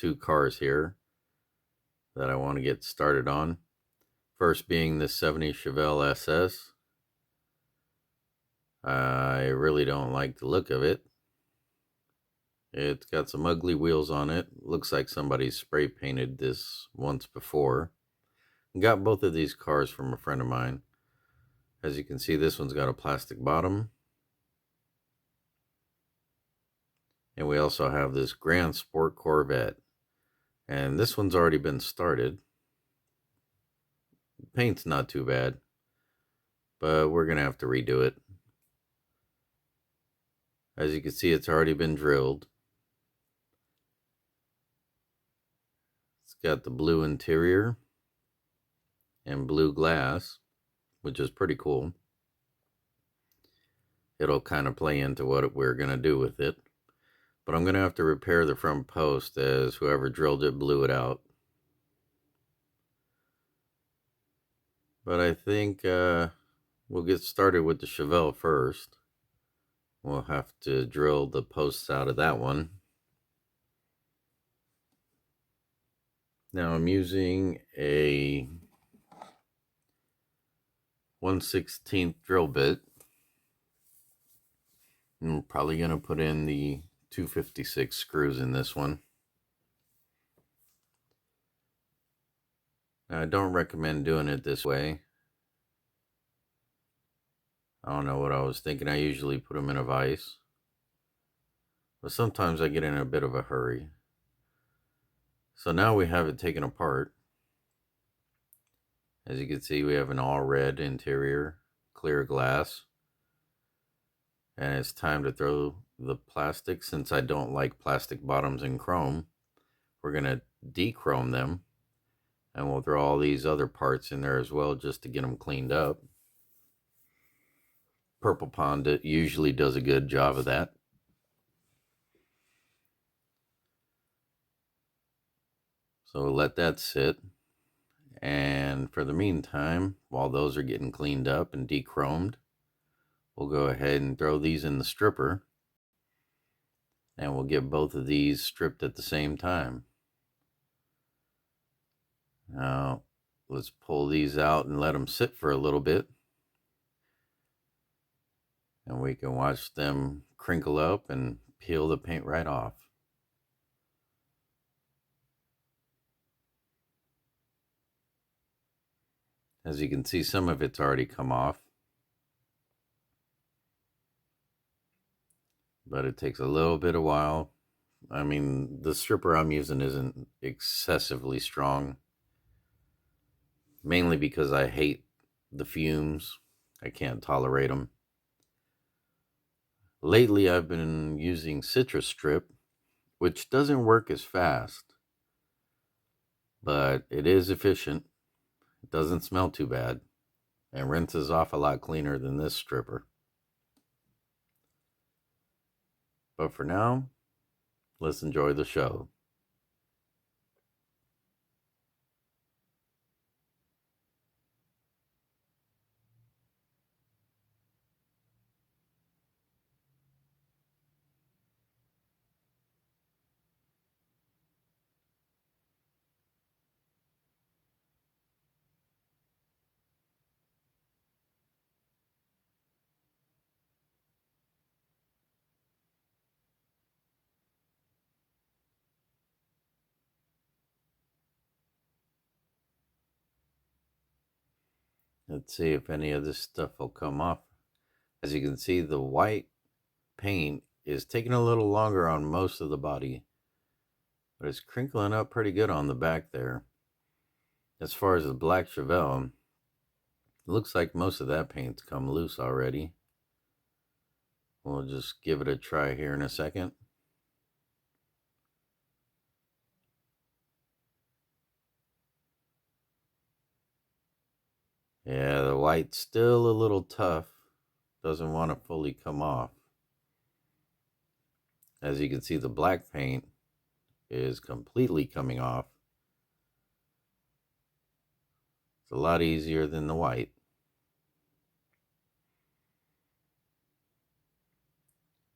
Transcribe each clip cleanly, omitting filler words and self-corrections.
two cars here that I want to get started on. First being the 70 Chevelle SS. I really don't like the look of it. It's got some ugly wheels on it. Looks like somebody spray painted this once before. Got both of these cars from a friend of mine. As you can see, this one's got a plastic bottom. And we also have this Grand Sport Corvette. And this one's already been started. Paint's not too bad, but we're going to have to redo it. As you can see, it's already been drilled. It's got the blue interior and blue glass, which is pretty cool. It'll kind of play into what we're going to do with it. But I'm going to have to repair the front post as whoever drilled it blew it out. But I think we'll get started with the Chevelle first. We'll have to drill the posts out of that one. Now I'm using a 1/16 drill bit. I'm probably going to put in the 256 screws in this one. Now, I don't recommend doing it this way. I don't know what I was thinking. I usually put them in a vise, but sometimes I get in a bit of a hurry. So now we have it taken apart. As you can see, we have an all red interior, clear glass. And it's time to throw the plastic. Since I don't like plastic bottoms in chrome, we're going to de-chrome them. And we'll throw all these other parts in there as well just to get them cleaned up. Purple Pond usually does a good job of that. So we'll let that sit. And for the meantime, while those are getting cleaned up and de-chromed, we'll go ahead and throw these in the stripper. And we'll get both of these stripped at the same time. Now, let's pull these out and let them sit for a little bit. And we can watch them crinkle up and peel the paint right off. As you can see, some of it's already come off. But it takes a little bit of while. I mean, the stripper I'm using isn't excessively strong. Mainly because I hate the fumes. I can't tolerate them. Lately, I've been using citrus strip, which doesn't work as fast, but it is efficient. It doesn't smell too bad and rinses off a lot cleaner than this stripper. But for now, let's enjoy the show. Let's see if any of this stuff will come off. As you can see, the white paint is taking a little longer on most of the body, but it's crinkling up pretty good on the back there. As far as the black Chevelle, it looks like most of that paint's come loose already. We'll just give it a try here in a second. Yeah, the white's still a little tough. Doesn't want to fully come off. As you can see, the black paint is completely coming off. It's a lot easier than the white.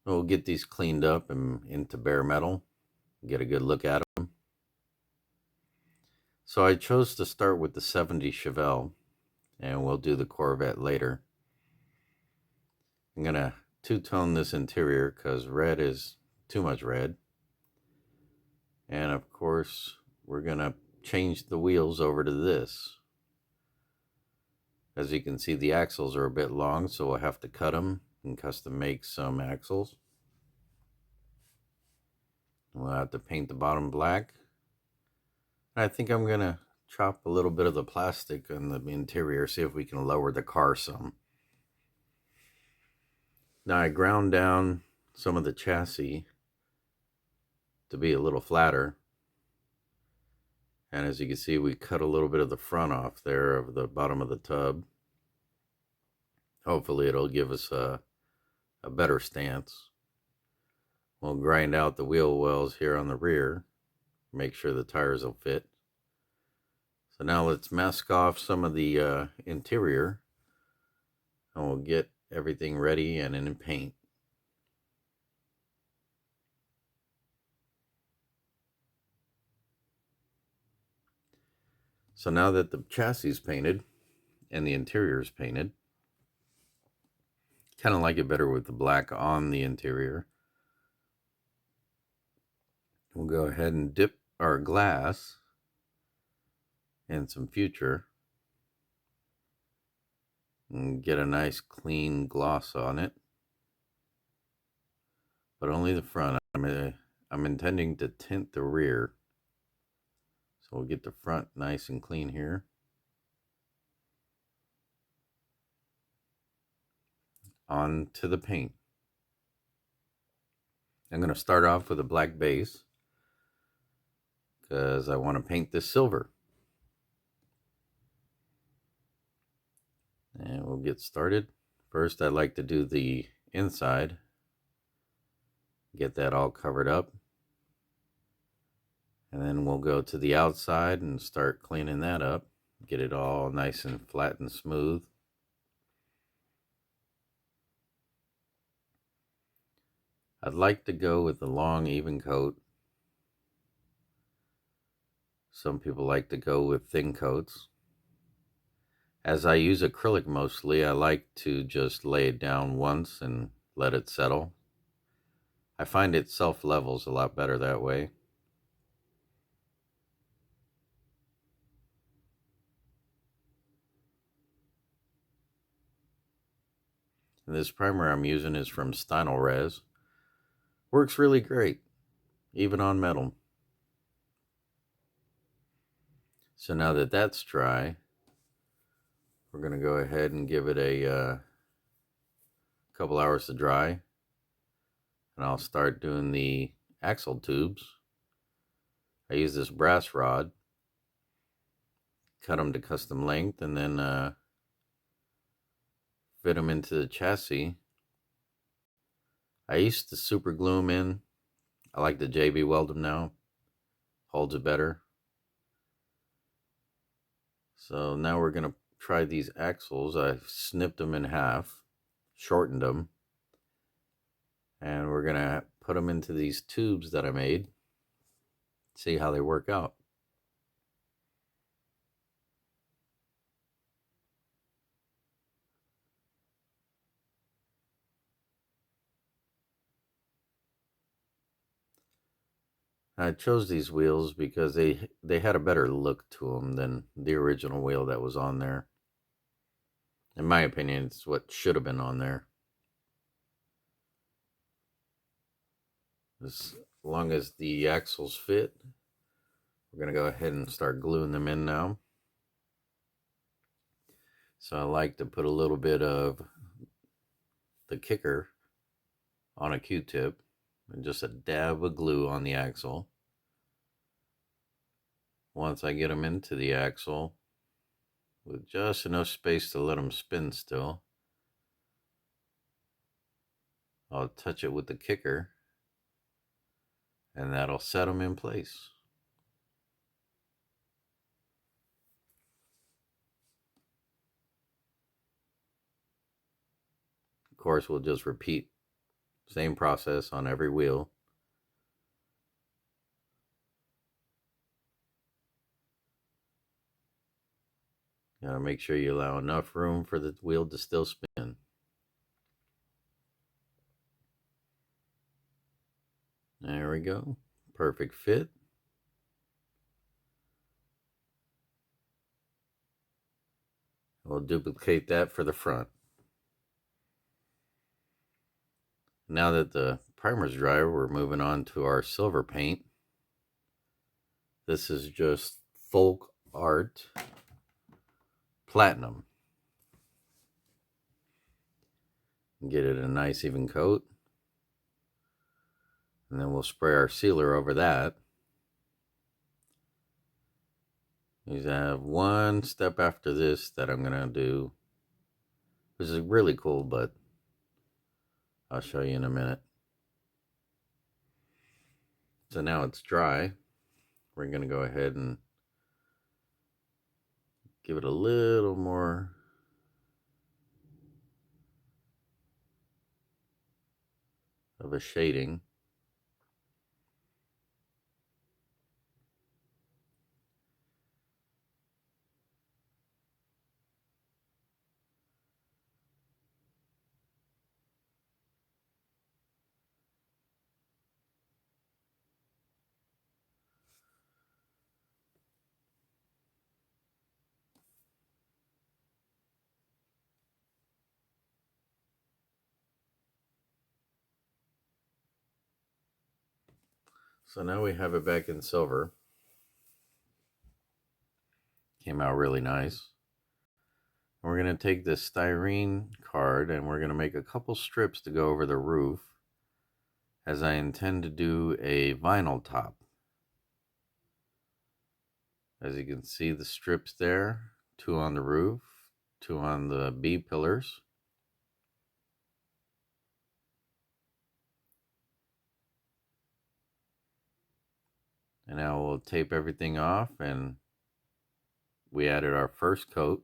We'll get these cleaned up and into bare metal. Get a good look at them. So I chose to start with the 70 Chevelle, and we'll do the Corvette later. I'm going to two-tone this interior because red is too much red. And of course, we're going to change the wheels over to this. As you can see, the axles are a bit long, so we'll have to cut them and custom make some axles. We'll have to paint the bottom black. I think I'm going to chop a little bit of the plastic on the interior, see if we can lower the car some. Now I ground down some of the chassis to be a little flatter. And as you can see, we cut a little bit of the front off there of the bottom of the tub. Hopefully it'll give us a better stance. We'll grind out the wheel wells here on the rear, make sure the tires will fit. So now let's mask off some of the interior, and we'll get everything ready and in paint. So now that the chassis is painted and the interior is painted, kind of like it better with the black on the interior. We'll go ahead and dip our glass in some Future and get a nice clean gloss on it, but only the front. I'm intending to tint the rear, so we'll get the front nice and clean here. On to the paint. I'm going to start off with a black base because I want to paint this silver. And we'll get started. First, I'd like to do the inside. Get that all covered up. And then we'll go to the outside and start cleaning that up. Get it all nice and flat and smooth. I'd like to go with the long, even coat. Some people like to go with thin coats. As I use acrylic mostly, I like to just lay it down once and let it settle. I find it self-levels a lot better that way. And this primer I'm using is from Styrene. Works really great, even on metal. So now that that's dry, we're going to go ahead and give it a couple hours to dry. And I'll start doing the axle tubes. I use this brass rod, cut them to custom length, and then fit them into the chassis. I used to super glue them in. I like to JB weld them now. Holds it better. So now we're going to try these axles. I snipped them in half, shortened them, and we're going to put them into these tubes that I made. See how they work out. I chose these wheels because they had a better look to them than the original wheel that was on there. In my opinion, it's what should have been on there. As long as the axles fit, we're going to go ahead and start gluing them in now. So I like to put a little bit of the kicker on a Q-tip and just a dab of glue on the axle. Once I get them into the axle with just enough space to let them spin still, I'll touch it with the kicker and that'll set them in place. Of course, we'll just repeat same process on every wheel. Gotta make sure you allow enough room for the wheel to still spin. There we go. Perfect fit. We'll duplicate that for the front. Now that the primer's dry, we're moving on to our silver paint. This is just Folk Art Platinum. Get it a nice even coat. And then we'll spray our sealer over that. I have one step after this that I'm going to do. This is really cool, but I'll show you in a minute. So now it's dry. We're going to go ahead and give it a little more of a shading. So now we have it back in silver. Came out really nice. We're going to take this styrene card and we're going to make a couple strips to go over the roof, as I intend to do a vinyl top. As you can see, the strips there, 2 on the roof, 2 on the B pillars. And now we'll tape everything off, and we added our first coat.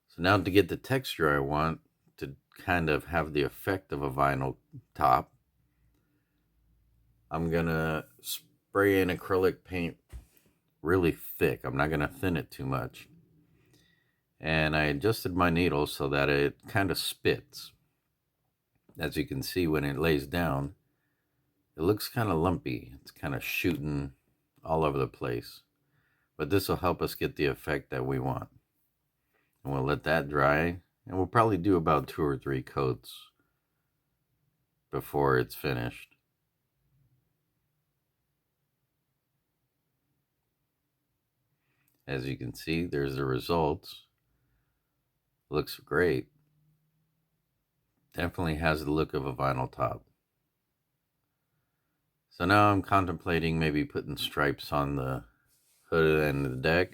So now to get the texture I want to kind of have the effect of a vinyl top, I'm gonna spray in acrylic paint really thick. I'm not gonna thin it too much. And I adjusted my needle so that it kind of spits. As you can see, when it lays down, it looks kind of lumpy. It's kind of shooting all over the place. But this will help us get the effect that we want. And we'll let that dry. And we'll probably do about 2 or 3 coats before it's finished. As you can see, there's the results. Looks great. Definitely has the look of a vinyl top. So now I'm contemplating maybe putting stripes on the hood and the deck.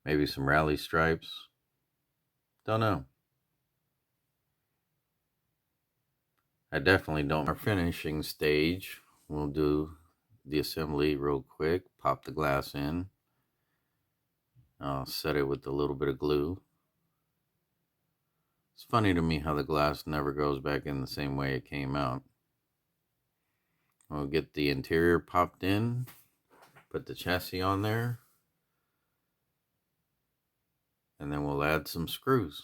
Maybe some rally stripes. Don't know. I definitely don't. Our finishing stage, we'll do the assembly real quick. Pop the glass in. I'll set it with a little bit of glue. It's funny to me how the glass never goes back in the same way it came out. We'll get the interior popped in. Put the chassis on there. And then we'll add some screws.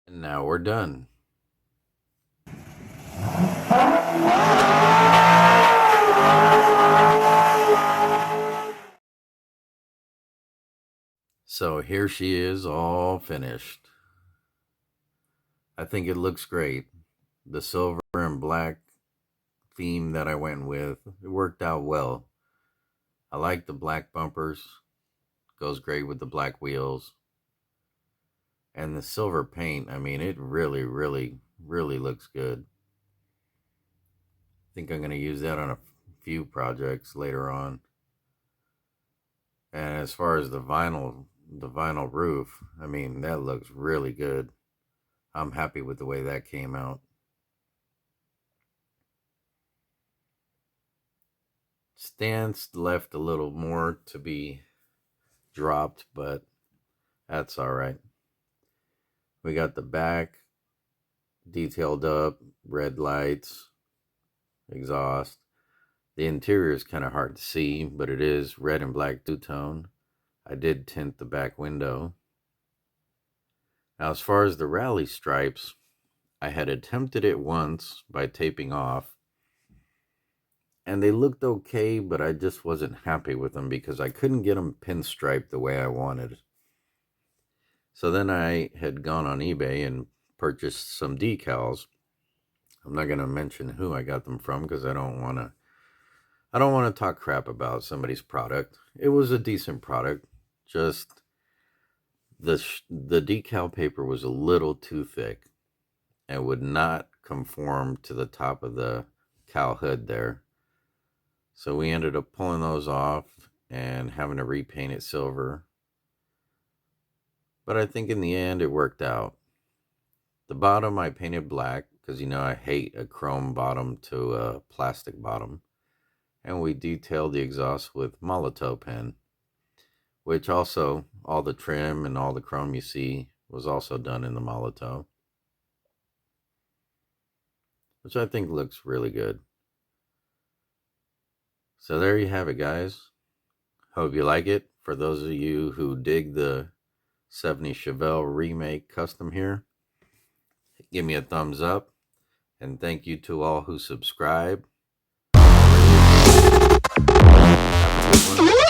And now we're done. So here she is, all finished. I think it looks great. The silver and black theme that I went with, it worked out well. I like the black bumpers. Goes great with the black wheels. And the silver paint, I mean, it really, really, really looks good. I think I'm going to use that on a few projects later on. And as far as the vinyl roof, I mean, that looks really good. I'm happy with the way that came out. Stands left a little more to be dropped, but that's all right. We got the back detailed up, red lights, exhaust. The interior is kind of hard to see, but it is red and black two-tone. I did tint the back window. Now, as far as the rally stripes, I had attempted it once by taping off, and they looked okay, but I just wasn't happy with them because I couldn't get them pinstriped the way I wanted. So then I had gone on eBay and purchased some decals. I'm not going to mention who I got them from because I don't want to talk crap about somebody's product. It was a decent product, just the decal paper was a little too thick and would not conform to the top of the cowl hood there. So we ended up pulling those off and having to repaint it silver. But I think in the end it worked out. The bottom I painted black because, you know, I hate a chrome bottom to a plastic bottom. And we detailed the exhaust with Molotow pen, which also, all the trim and all the chrome you see was also done in the Molotow, which I think looks really good. So there you have it, guys. Hope you like it. For those of you who dig the 70 Chevelle Remake Custom here, give me a thumbs up. And thank you to all who subscribe. Have a good one.